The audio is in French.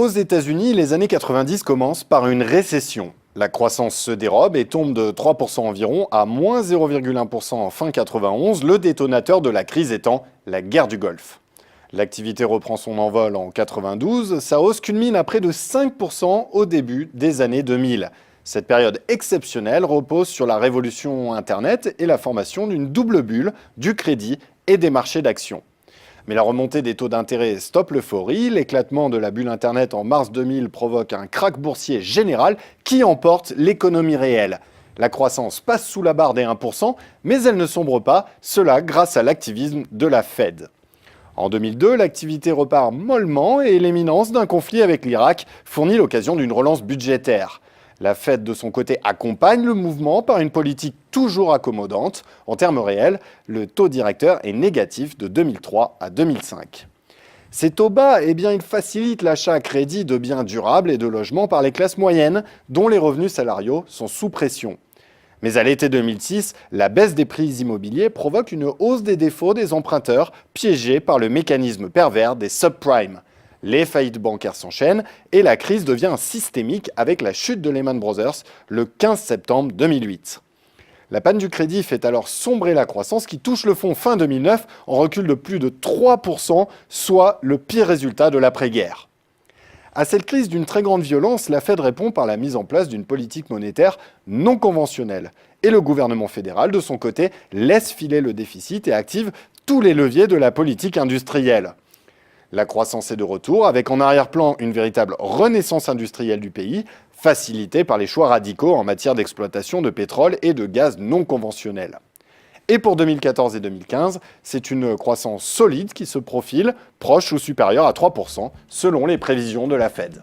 Aux États-Unis, les années 90 commencent par une récession. La croissance se dérobe et tombe de 3% environ à moins 0,1% en fin 91, le détonateur de la crise étant la guerre du Golfe. L'activité reprend son envol en 92, sa hausse culmine à près de 5% au début des années 2000. Cette période exceptionnelle repose sur la révolution Internet et la formation d'une double bulle du crédit et des marchés d'actions. Mais la remontée des taux d'intérêt stoppe l'euphorie. L'éclatement de la bulle Internet en mars 2000 provoque un krach boursier général qui emporte l'économie réelle. La croissance passe sous la barre des 1%, mais elle ne sombre pas, cela grâce à l'activisme de la Fed. En 2002, l'activité repart mollement et l'éminence d'un conflit avec l'Irak fournit l'occasion d'une relance budgétaire. La Fed, de son côté, accompagne le mouvement par une politique toujours accommodante. En termes réels, le taux directeur est négatif de 2003 à 2005. Ces taux bas, ils facilitent l'achat à crédit de biens durables et de logements par les classes moyennes, dont les revenus salariaux sont sous pression. Mais à l'été 2006, la baisse des prix immobiliers provoque une hausse des défauts des emprunteurs, piégés par le mécanisme pervers des subprimes. Les faillites bancaires s'enchaînent et la crise devient systémique avec la chute de Lehman Brothers le 15 septembre 2008. La panne du crédit fait alors sombrer la croissance qui touche le fond fin 2009 en recul de plus de 3%, soit le pire résultat de l'après-guerre. À cette crise d'une très grande violence, la Fed répond par la mise en place d'une politique monétaire non conventionnelle. Et le gouvernement fédéral, de son côté, laisse filer le déficit et active tous les leviers de la politique industrielle. La croissance est de retour, avec en arrière-plan une véritable renaissance industrielle du pays, facilitée par les choix radicaux en matière d'exploitation de pétrole et de gaz non conventionnels. Et pour 2014 et 2015, c'est une croissance solide qui se profile, proche ou supérieure à 3%, selon les prévisions de la Fed.